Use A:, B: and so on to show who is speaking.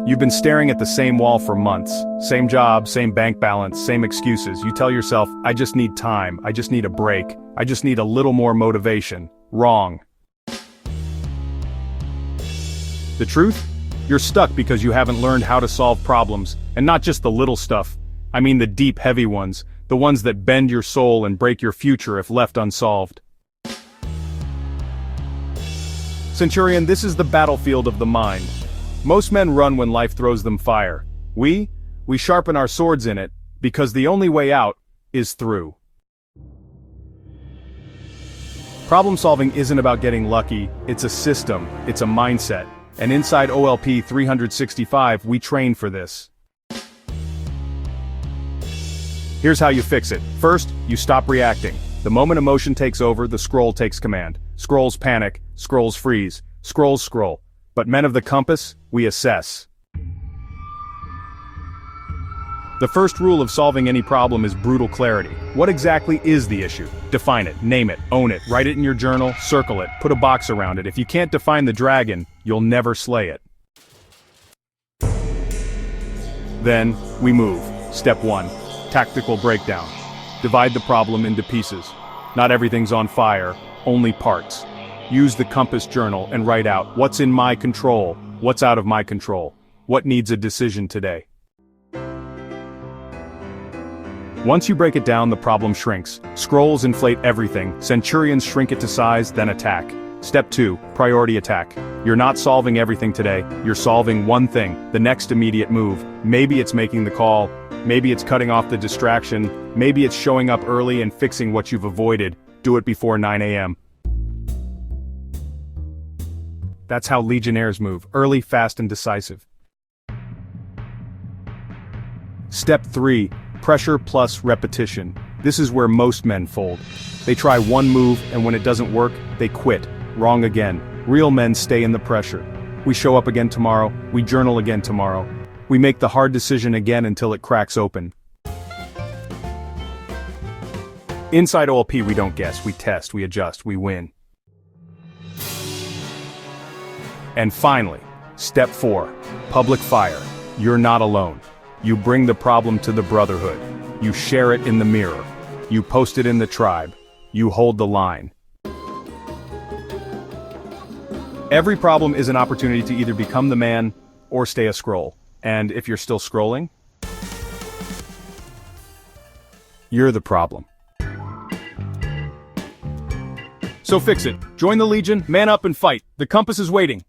A: You've been staring at the same wall for months. Same job, same bank balance, same excuses. You tell yourself, I just need time, I just need a break, I just need a little more motivation. Wrong. The truth? You're stuck because you haven't learned how to solve problems, and not just the little stuff. I mean the deep, heavy ones, the ones that bend your soul and break your future if left unsolved. Centurion, this is the battlefield of the mind. Most men run when life throws them fire. We sharpen our swords in it, because the only way out is through. Problem solving isn't about getting lucky, it's a system, it's a mindset. And inside OLP 365, we train for this. Here's how you fix it. First, you stop reacting. The moment emotion takes over, the scroll takes command. Scrolls panic, scrolls freeze, scrolls scroll. But men of the compass, we assess. The first rule of solving any problem is brutal clarity. What exactly is the issue? Define it, name it, own it, write it in your journal, circle it, put a box around it. If you can't define the dragon, you'll never slay it. Then, we move. Step 1. Tactical breakdown. Divide the problem into pieces. Not everything's on fire, only parts. Use the compass journal and write out what's in my control, what's out of my control, what needs a decision today. Once you break it down, the problem shrinks. Scrolls inflate everything, centurions shrink it to size, then attack. Step 2, priority attack. You're not solving everything today, you're solving one thing, the next immediate move. Maybe it's making the call, maybe it's cutting off the distraction, maybe it's showing up early and fixing what you've avoided. Do it before 9 a.m. That's how Legionnaires move, early, fast, and decisive. Step 3, pressure plus repetition. This is where most men fold. They try one move, and when it doesn't work, they quit. Wrong again. Real men stay in the pressure. We show up again tomorrow, we journal again tomorrow. We make the hard decision again until it cracks open. Inside OLP, we don't guess, we test, we adjust, we win. And finally, step 4, public fire. You're not alone. You bring the problem to the brotherhood. You share it in the mirror. You post it in the tribe. You hold the line. Every problem is an opportunity to either become the man or stay a scroll. And if you're still scrolling, you're the problem. So fix it. Join the Legion, man up and fight. The compass is waiting.